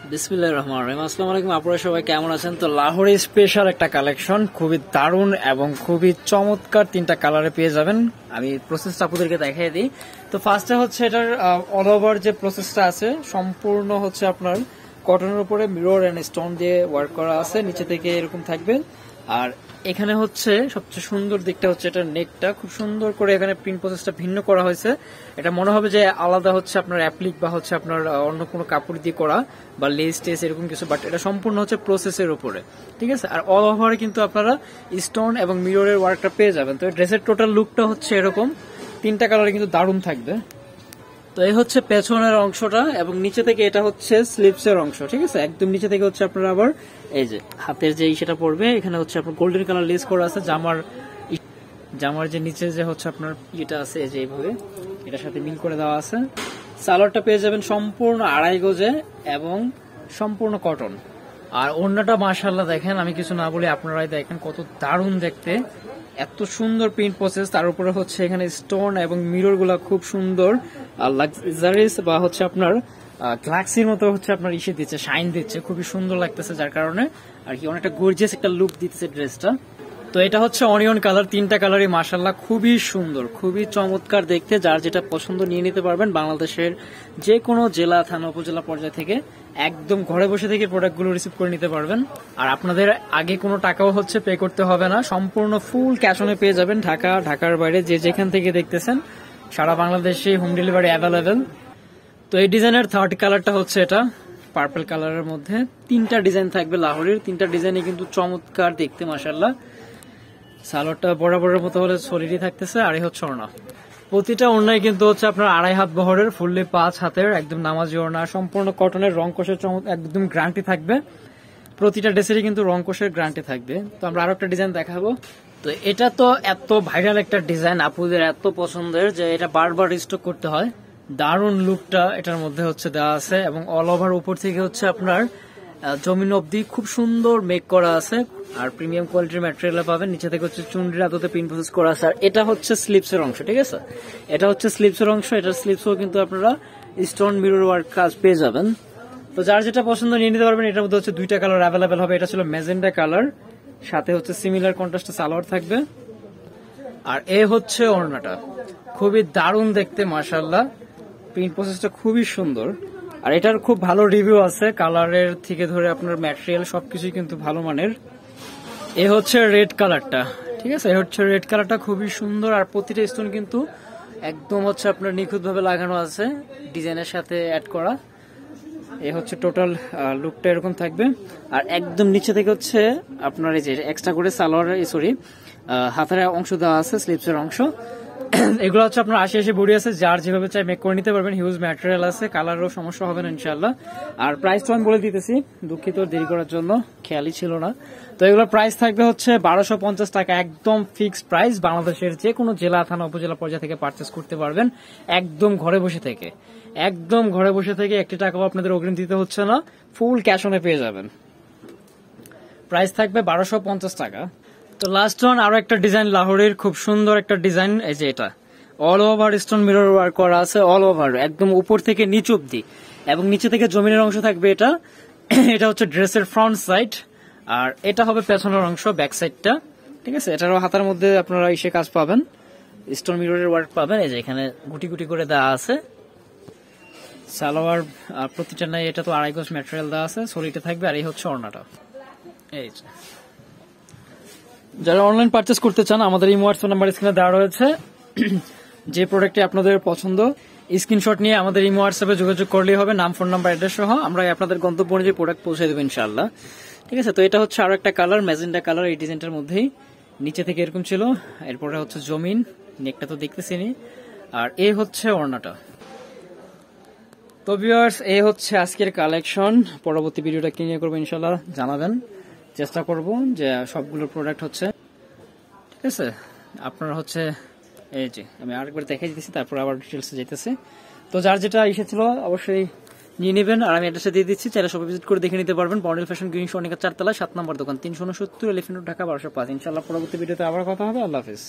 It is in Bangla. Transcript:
বিসমিল্লাহির রহমানির রহিম। আসসালামু আলাইকুম, আপনারা সবাই কেমন আছেন? তো লাহোরের স্পেশাল একটা কালেকশন, খুবই দারুণ এবং খুবই চমৎকার তিনটা কালারে পেয়ে যাবেন। আমি প্রসেসটা আপনাদেরকে দেখিয়ে দিই। তো ফার্স্টে হচ্ছে এটার অল ওভার যে প্রসেসটা আছে সম্পূর্ণ হচ্ছে আপনার কটনের উপরে মিরর এন্ড স্টোন দিয়ে ওয়ার্ক করা আছে, নিচে থেকে এরকম থাকবে। আর এখানে হচ্ছে সবচেয়ে সুন্দর দিকটা হচ্ছে এটার নেকটা খুব সুন্দর করে এখানে প্রিন্ট প্রসেসটা ভিন্ন করা হয়েছে। এটা মনে হবে যে আলাদা হচ্ছে আপনার অ্যাপ্লিক বা হচ্ছে আপনার অন্য কোনো কাপড় দিয়ে করা বা লেস টেস এরকম কিছু, বাট এটা সম্পূর্ণ হচ্ছে প্রসেসের উপরে, ঠিক আছে। আর অল ওভারে কিন্তু আপনারা স্টোন এবং মিররের ওয়ার্কটা পেয়ে যাবেন। তো ড্রেসের টোটাল লুকটা হচ্ছে এরকম, তিনটা কালারে কিন্তু দারুণ থাকবে। তো এই হচ্ছে পেছনের অংশটা এবং নিচে থেকে এটা হচ্ছে স্লিপস এর অংশ, ঠিক আছে। একদম নিচে থেকে হচ্ছে আপনার আবার এই যে হাতের যে সেটা পড়বে, এখানে হচ্ছে আপনার গোল্ডেন কালার লেস করা আছে। জামার যে নিচে যে হচ্ছে আপনার ইটা আছে এই যে এইভাবে এটার সাথে মিল করে দেওয়া আছে। সালোয়ারটা পেয়ে যাবেন সম্পূর্ণ আড়াই গজে এবং সম্পূর্ণ কটন। আর ওড়নাটা মাশাআল্লাহ দেখেন, আমি কিছু না বলি আপনারাই দেখেন কত দারুণ দেখতে, এত সুন্দর প্রিন্ট প্রসেস। তার উপরে হচ্ছে এখানে স্টোন এবং মিরর গুলা খুব সুন্দর আর লাক্সারিয়াস বা হচ্ছে আপনার গ্লাক্সির মতো হচ্ছে আপনার ইসে দিচ্ছে, শাইন দিচ্ছে, খুবই সুন্দর লাগতেছে, যার কারণে আর কি অনেকটা গর্জিয়াস একটা লুক দিচ্ছে ড্রেসটা। তো এটা হচ্ছে অনিয়ন কালার, তিনটা কালারই মাশাআল্লাহ খুবই সুন্দর, খুবই চমৎকার দেখতে। যার যেটা পছন্দ নিয়ে নিতে পারবেন বাংলাদেশের যে কোনো জেলা, থানা, উপজেলা পর্যায় থেকে একদম ঘরে বসে থেকে প্রোডাক্টগুলো রিসিভ করে নিতে পারবেন। আর আপনাদের আগে কোনো টাকাও হচ্ছে পে করতে হবে না, সম্পূর্ণ ফুল ক্যাশ অনে পেয়ে যাবেন। ঢাকার বাইরে যে যেখান থেকে দেখতেছেন সারা বাংলাদেশে হোম ডেলিভারি অ্যাভেলেবেল। তো এই ডিজাইনের থার্ড কালারটা হচ্ছে এটা পার্পল কালারের মধ্যে, তিনটা ডিজাইন থাকবে লাহোরের, তিনটা ডিজাইনে কিন্তু চমৎকার দেখতে মাশাআল্লাহ। সালোয়ারটা বরাবরের মতো হলে সলিডই থাকতেছে, আর এই হচ্ছে ওড়না। প্রতিটা ওড়নায় কিন্তু হচ্ছে আপনার 2.5 হাত বহরের, ফুললি 5 হাতের একদম নামাজি ওড়না, সম্পূর্ণ কটনের, রং কোষের একদম গ্যারান্টি থাকবে। প্রতিটা ড্রেসেরই কিন্তু রং কোষের গ্যারান্টি থাকবে। তো আমরা আরো একটা ডিজাইন দেখাবো। তো এটা তো এত ভাইরাল একটা ডিজাইন, আপুদের এত পছন্দের যে এটা বারবার রিস্টক করতে হয়। দারুণ লুকটা এটার মধ্যে হচ্ছে দেওয়া আছে এবং অল ওভার উপর থেকে হচ্ছে আপনার জমিন অবধি খুব সুন্দর মেক করা আছে আর প্রিমিয়াম কোয়ালিটির ম্যাটেরিয়াল পাবেন। নিচে থেকে হচ্ছে চুনরির আদতে প্রিন্ট প্রসেস করা আছে। আর এটা হচ্ছে স্লিপস এর অংশ, ঠিক আছে, এটা হচ্ছে স্লিপস এর অংশ। এটার স্লিপসও কিন্তু আপনারা স্টোন মিরর ওয়ার্ক কাজ পেয়ে যাবেন। তো যার যেটা পছন্দ নিয়ে নিতে পারবেন। এটার মধ্যে হচ্ছে দুইটা কালার অ্যাভেলেবেল হবে, এটা ছিল ম্যাজেন্ডা কালার, সাথে হচ্ছে সিমিলার কন্ট্রাস্টে সালোয়ার থাকবে। আর এ হচ্ছে ওড়নাটা, খুবই দারুণ দেখতে মাশাআল্লাহ, প্রিন্ট প্রসেসটা খুবই সুন্দর। আর এটার খুব ভালো রিভিউ আছে, কালারের থেকে ধরে আপনার ম্যাটেরিয়াল সবকিছুই কিন্তু ভালো মানের। এ হচ্ছে রেড কালারটা, ঠিক আছে, এ হচ্ছে রেড কালারটা খুবই সুন্দর। আর প্রতিটা স্টোন কিন্তু একদম হচ্ছে আপনার নিখুঁত ভাবে লাগানো আছে, ডিজাইনের সাথে অ্যাড করা। এ হচ্ছে টোটাল লুকটা এরকম থাকবে। আর একদম নিচে থেকে হচ্ছে আপনার এই যে এক্সট্রা করে সালোয়ার হাতের অংশ দেওয়া আছে, স্লিপসের অংশ। এগুলো হচ্ছে আপনার 80 বডি আছে, যার যেভাবে চাই মেক করে নিতে পারবেন। হিউজ ম্যাটেরিয়াল আছে, কালারও সমস্যা হবে না ইনশাল্লাহ। আর প্রাইস তো আমি বলে দিতেছি, দুঃখিত দেরি করার জন্য, খেয়ালই ছিল না। তো এগুলোর প্রাইস থাকবে হচ্ছে 1250 টাকা, একদম ফিক্সড প্রাইস। বাংলাদেশের যে কোনো জেলা, থানা, উপজেলা পর্যায়ে থেকে পারচেস করতে পারবেন একদম ঘরে বসে থেকে। একদম ঘরে বসে থেকে 1 টাকাও আপনাদের অগ্রিম দিতে হচ্ছে না, ফুল ক্যাশ অনে পেয়ে যাবেন। প্রাইস থাকবে 1250 টাকা। তো লাস্ট ওয়ান আরো একটা ডিজাইন লাহোরের, খুব সুন্দর একটা ডিজাইন। এই যে এটা all over stone mirror work করা আছে, অল ওভার একদম উপর থেকে নিচ অব্দি, এবং নিচে থেকে জমিনের অংশ থাকবে এটা। এটা হচ্ছে ড্রেসের ফ্রন্ট সাইড, আর এটা হবে পেছনের অংশ, ব্যাক সাইডটা, ঠিক আছে। এটারও হাতার মধ্যে আপনারা এসে কাজ পাবেন, স্টোন মিররের ওয়ার্ক পাবেন। এই যে এখানে গুটি গুটি করে দেওয়া আছে। সালোয়ার প্রতিটা নাই, এটা তো 2.5 গজ ম্যাটেরিয়াল দেওয়া আছে, সলিটা থাকবে। আর এই হচ্ছে ওড়নাটা। এই যে যারা অনলাইন পারচেস করতে চান, আমাদের এই হোয়াটসঅ্যাপ নাম্বার স্ক্রিনে দেওয়া রয়েছে। যে প্রোডাক্টটি আপনাদের পছন্দ স্ক্রিনশট নিয়ে আমাদের এই হোয়াটসঅ্যাপে যোগাযোগ করলেই হবে, নাম, ফোন নাম্বার, অ্যাড্রেস সহ। আমরা আপনাদের গন্তব্য অনুযায়ী প্রোডাক্ট পৌঁছে দেবো ইনশাআল্লাহ, ঠিক আছে। তো এটা হচ্ছে আরো একটা কালার, ম্যাজেন্ডা কালার, এই ডিজাইনটার মধ্যেই নিচে থেকে এরকম ছিল। এরপরে হচ্ছে জমিন, নেকটা তো দেখতেছিনি। আর এ হচ্ছে ওড়নাটা। তো ভিউয়ার্স, এই হচ্ছে আজকের কালেকশন। পরবর্তী ভিডিওটা কি নিয়ে করবো ইনশাআল্লাহ জানাবেন, চেষ্টা করব যে সবগুলো প্রোডাক্ট হচ্ছে, ঠিক আছে। আপনারা হচ্ছে এই যে আমি আরেকবার দেখাই দিতেছি, তারপর আবার ডিটেলসে যেতেছে। তো যার যেটা এসেছিল অবশ্যই নিয়ে নেবেন। আর আমি অ্যাড্রেসে দিয়ে দিচ্ছি, চাইলে সবাই ভিজিট করে দেখে নিতে পারবেন। বর্ণিল ফ্যাশন গ্রিন সনিকা 4 তলা 7 নম্বর দোকান, 369 এলিফেন্ট রোড, ঢাকা 1205। ইনশাআল্লাহ পরবর্তী ভিডিওতে আবার কথা হবে। আল্লাহ হাফেজ।